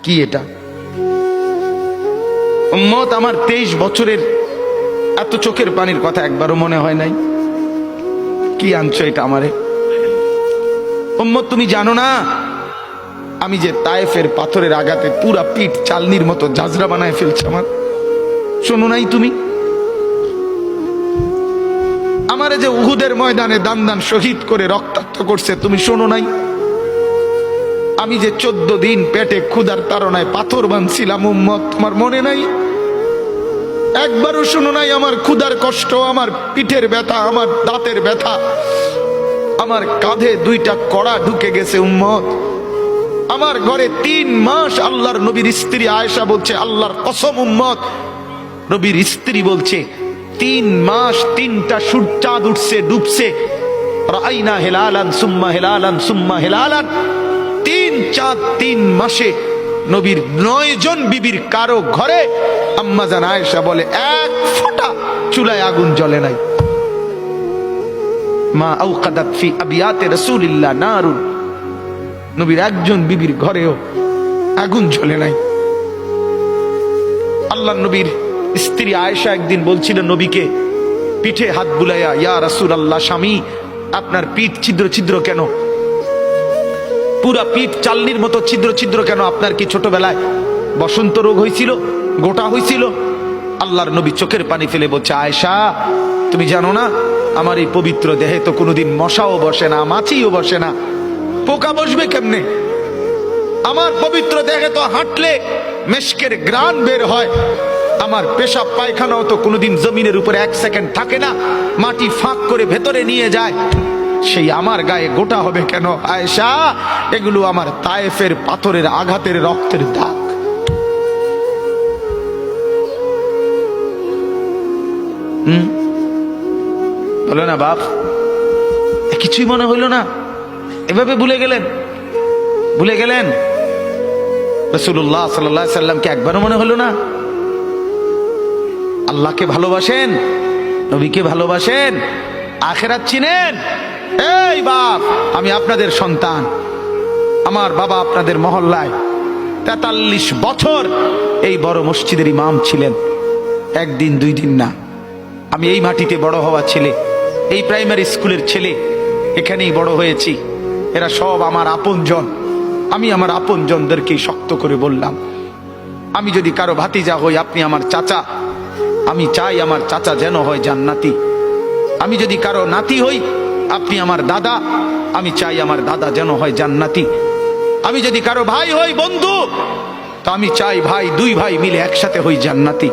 কি এটা? উম্মত আমার 23 বছরের এত চোখের পানির কথা একবারও মনে হয় নাই। কি আনছো এটা আমারে? উম্মত তুমি জানো না আমি যে তায়েফের পাথরের আঘাতে পুরা পিঠ চালনির মতো জাজরা বানায় ফেলছে আমার? শোনো নাই তুমি? আমারে যে উহুদের ময়দানে দান দান শহীদ করে রক্তাক্ত করছে, তুমি শোনো নাই? আমি যে 14 দিন পেটে ক্ষুধার তাড়নায় পাথর বাঁধছিলাম, উম্মত তোমার মনে নাই? একবারও শোনো নাই আমার ক্ষুধার কষ্ট, আমার পিঠের ব্যথা, আমার দাঁতের ব্যথা, আমার কাঁধে 2টা কড়া ঢুকে গেছে উম্মত। আমার ঘরে 3 মাস আল্লাহর নবীর স্ত্রী আয়েশা বলছে, আল্লাহর কসম উম্মত, নবীর স্ত্রী বলছে 3 মাস 3টা চাঁদ উঠছে ডুবছে, রাইনা হেলালান সুম্মা হেলালান সুম্মা হেলালান, 3 চাঁদ 3 মাসে নবীর 9 জন বিবির কারো ঘরে আম্মা জান আয়েশা বলে 1 ফোঁটা চুলায় আগুন জ্বলে নাই। মা আওকাদাত ফি আবিয়াতে রাসূলিল্লাহ নারুন, নবীর একজন বিবির ঘরেও আগুন জ্বলে নাই। আল্লাহ নবীর স্ত্রী আয়েশা একদিন বলছিলেন নবীকে পিঠে হাত বুলাইয়া, ইয়া রাসূলুল্লাহ, স্বামী আপনার পিঠ ছিদ্র ছিদ্র কেন? পুরা পিঠ চালনির মতো ছিদ্র ছিদ্র কেন? আপনার কি ছোটবেলায় বসন্ত রোগ হয়েছিল, গোটা হয়েছিল? আল্লাহর নবী চোখের পানি ফেলে বলছে, আয়েশা তুমি জানো না আমার এই পবিত্র দেহে তো কোনোদিন মশাও বসে না, মাছিও বসে না, পোকা বসবে কেমনে? আমার পবিত্র দেহে তো হাঁটলে মেশকের গ্রান বের হয়, আমার পেশাব পায়খানাও তো কোনোদিন জমিনের উপরে 1 সেকেন্ড থাকে না, মাটি ফাঁক করে ভেতরে নিয়ে যায়, সেই আমার গায়ে গোটা হবে কেন? আয়েশা এগুলো আমার তায়েফের পাথরের আঘাতের রক্তের দাগ। বলো না বাপ, কিছুই মনে হইল না? এভাবে ভুলে গেলেন? ভুলে গেলেন রাসূলুল্লাহ সাল্লাল্লাহু আলাইহি সাল্লামকে একবারও মনে হলো না? আল্লাহকে ভালোবাসেন, নবীকে ভালোবাসেন, আখিরাত চিনেন? এই বাপ, আমি আপনাদের সন্তান, আমার বাবা আপনাদের মহল্লায় 43 বছর এই বড় মসজিদের ইমাম ছিলেন, 1 দিন 2 দিন না। আমি এই মাটিতে বড় হওয়া ছেলে, এই প্রাইমারি স্কুলের ছেলে, এখানেই বড় হয়েছি। এরা সব আমার আপনজন। আমি আমার আপনজনদেরকেই শক্ত করে বললাম, আমি যদি কারো ভাতিজা হই আপনি আমার চাচা, আমি চাই আমার চাচা যেন হয় জান্নাতি। আমি যদি কারো নাতি হই আপনি আমার দাদা, আমি চাই আমার দাদা যেন হয় জান্নাতি। আমি যদি কারো ভাই হই বন্ধু, তো আমি চাই ভাই 2 ভাই মিলে একসাথে হই জান্নাতি।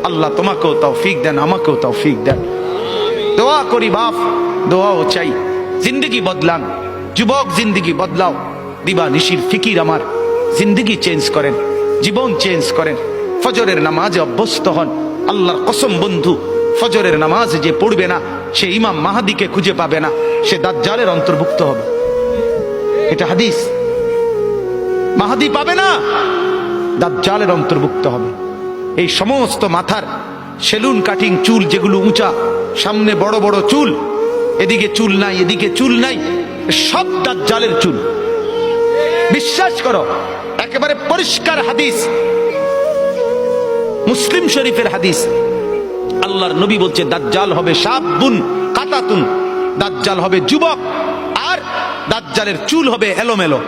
আল্লাহ তোমাকেও তৌফিক দেন, আমাকেও তৌফিক দেন। দোয়া করি বাপ, দোয়াও চাই। জিন্দগি বদলান যুবক, জিন্দগি বদলাও। দিবা নিশির ফিকির আমার, জিন্দগি চেঞ্জ করেন, জীবন চেঞ্জ করেন। ফজরের নামাজে অভ্যস্ত হন। আল্লাহর কসম বন্ধু, ফজরের নামাজ যে পড়বে না সে ইমাম মাহাদিকে খুঁজে পাবে না, সে দাজ্জালের অন্তর্ভুক্ত হবে। এটা হাদিস। মাহাদি পাবে না, দাজ্জালের অন্তর্ভুক্ত হবে। এই সমস্ত মাথার সেলুন কাটিং চুল যেগুলো উঁচা, সামনে বড় বড় চুল, এদিকে চুল নাই এদিকে চুল নাই, সব দাজ্জালের চুল। বিশ্বাস করো, একেবারে পরিষ্কার হাদিস, মুসলিম শরীফের হাদিস। আল্লাহর নবী বলছে দাজ্জাল হবে শাবুন কাতাতুন, দাজ্জাল হবে যুবক, আর দাজ্জালের চুল হবে এলোমেলো।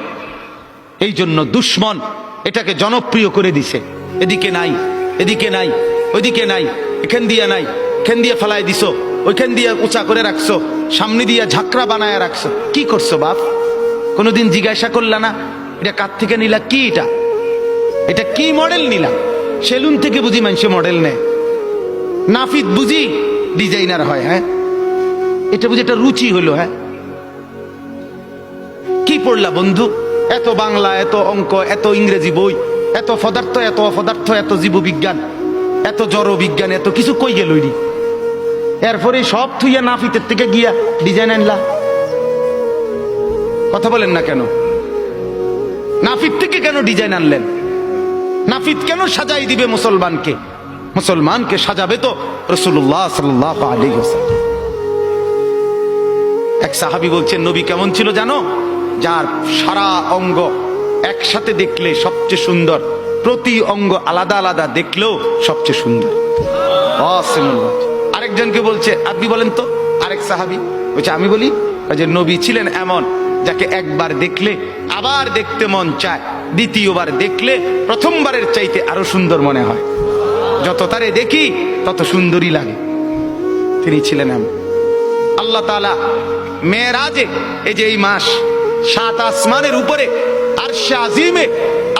এই জন্য দুশ্মন এটাকে জনপ্রিয় করে দিছে। এদিকে নাই এদিকে নাই, ওইদিকে নাই, এখান দিয়ে নাই, এখান দিয়ে ফেলায় দিছো, ওইখান দিয়ে উঁচা করে রাখছো, সামনে দিয়ে ঝাঁকড়া বানায় রাখছো। কি করছো বাপ? কোনোদিন জিজ্ঞাসা করলা না এটা কার থেকে নিলা? কি এটা? এটা কি মডেল নিলা? সেলুন থেকে বুঝি মানুষে মডেল নেয়, নাফিদ বুঝি ডিজাইনার হয়? হ্যাঁ, এটা বুঝি একটা রুচি হলো? হ্যাঁ, কি পড়লা বন্ধু? এত বাংলা, এত অঙ্ক, এত ইংরেজি বই, এত পদার্থ, এত অপদার্থ, এত জীববিজ্ঞান, এত জড় বিজ্ঞান, এত কিছু কই গেল? এরপরে সব থুইয়া নাফিতের থেকে গিয়া ডিজাইন আনলা। কথা বলেন না কেন? নাফিত থেকে কেন ডিজাইন আনলেন? নাফিত কেন সাজাই দিবে মুসলমানকে? মুসলমানকে সাজাবে তো রাসূলুল্লাহ সাল্লাল্লাহু আলাইহি ওয়াসাল্লাম। এক সাহাবী বলছেন নবী কেমন ছিল জানো? যার সারা অঙ্গ 1 একসাথে দেখলে সবচেয়ে সুন্দর, প্রতি অঙ্গ আলাদা আলাদা দেখলেও সবচেয়ে সুন্দর। আরেকজনকে বলছে আপনি বলেন তো, আরেক সাহাবী বলছে আমি বলি, যে নবী ছিলেন এমন যাকে একবার দেখলে আবার দেখতে মন চায়, দ্বিতীয়বার দেখলে প্রথমবারের চাইতে আরো সুন্দর মনে হয়, যত তারে দেখি তত সুন্দরই লাগে। তিনি ছিলেন এমন। আল্লাহ তাআলা মেরাজে, এই যে এই মাস, 7 আসমানের উপরে আরশে আজিমে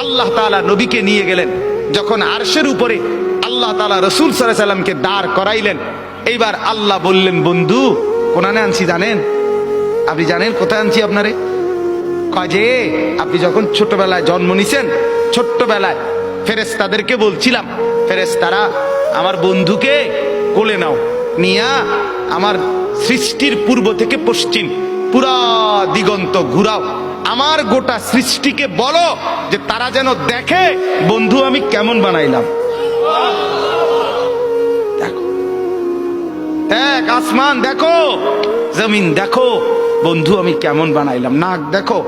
আল্লাহ তাআলা নবীকে নিয়ে গেলেন। যখন আরশের উপরে আল্লাহ তাআলা রাসূল সাল্লাল্লাহু আলাইহি সাল্লামকে দাঁড় করাইলেন, এইবার আল্লাহ বললেন, বন্ধু কোনানে আনছি জানেন? আপনি জানেন কোথায় আনছি আপনারে? কাজে আপনি যখন ছোটবেলায় জন্ম নিছেন, ছোট্টবেলায় ফেরেশতাদেরকে বলছিলাম, ফেরেশতারা আমার বন্ধুকে কোলে নাও, নিয়া আমার সৃষ্টির পূর্ব থেকে পশ্চিম পুরা দিগন্ত ঘুরাও, আমার গোটা সৃষ্টিকে বলো যে তারা যেন দেখে বন্ধু আমি কেমন বানাইলাম। দেখো, এক আসমান দেখো, জমিন দেখো, বন্ধু আমি কেমন বানাইলাম। নাক দেখো,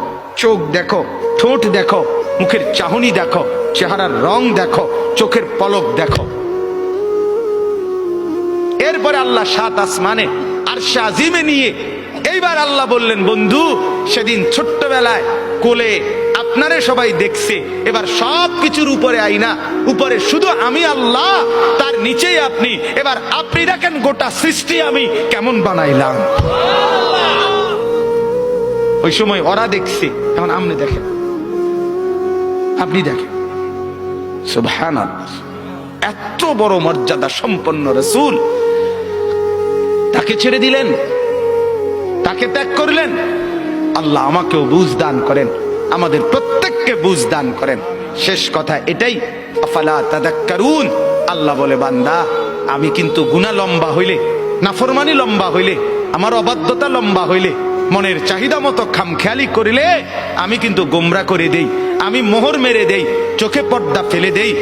চোখ দেখো, ঠোঁট দেখো, মুখের চাহনি দেখো, চেহারার রং দেখো, চোখের পলক দেখো। এরপরে আল্লাহ 7 আসমানে আরশে আজিমে নিয়ে এইবার আল্লাহ বললেন, বন্ধু সেদিন ছোট্টবেলায় কোলে আপনারে সবাই দেখছে, এবার সব কিছুর উপরে আইনা, উপরে শুধু আমি আল্লাহ, তার নিচেই আপনি, এবার আপনি দেখেন গোটা সৃষ্টি আমি কেমন বানাইলাম। ওই সময় ওরা দেখছে, এখন আপনি দেখেন, আপনি দেখেন। সুবহানাল্লাহ, এত বড় মর্যাদা সম্পন্ন রাসূল, তাকে ছেড়ে দিলেন, তাকে ত্যাগ করলেন। আল্লাহ আমাকেও বুঝ দান করেন, আমাদের প্রত্যেককে বুঝ দান করেন। শেষ কথা এটাই, আফালা তাদাক্কারুন। আল্লাহ বলে, বান্দা আমি কিন্তু গুনাহ লম্বা হইলে, নাফরমানি লম্বা হইলে, আমার অবাধ্যতা লম্বা হইলে, মনের চাহিদা মতো খামখেয়ালি করিলে আমি কিন্তু গোমরা করে দেই, আমি মোহর মেরে দেই, চোখে পর্দা ফেলে দেই,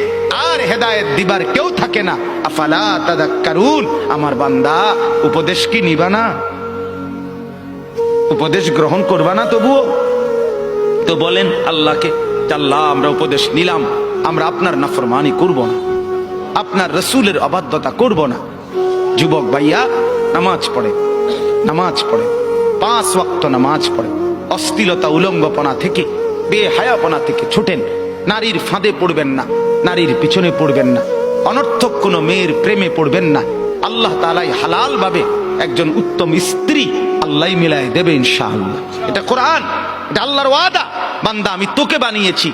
আর হেদায়েত দিবার কেউ থাকে না। আফালা তাদাক্কারুন। আমার বান্দা উপদেশ কি নিবা না? উপদেশ গ্রহণ করবা না? তবুও তো বলেন আল্লাহকে, আল্লাহ আমরা উপদেশ নিলাম, আমরা আপনার নাফরমানি করব না, আপনার রাসূলের অবাধ্যতা করব না। যুবক ভাইয়া, নামাজ পড়ে, নামাজ পড়ে, 5 ওয়াক্ত নামাজ পড়ে, অশ্লীলতা উলঙ্গপনা থেকে, বেহায়াপনা থেকে ছুটেন, নারীর ফাঁদে পড়বেন না, নারীর পিছনে পড়বেন না, অনর্থক কোনো মেয়ের প্রেমে পড়বেন না। আল্লাহ তাআলাই হালাল ভাবে একজন উত্তম স্ত্রী আল্লাহ মিলায় দেবে ইনশাআল্লাহ। এটা কোরআন, এটা আল্লাহর ওয়াদা। বান্দা আমি তোকে বানিয়েছি,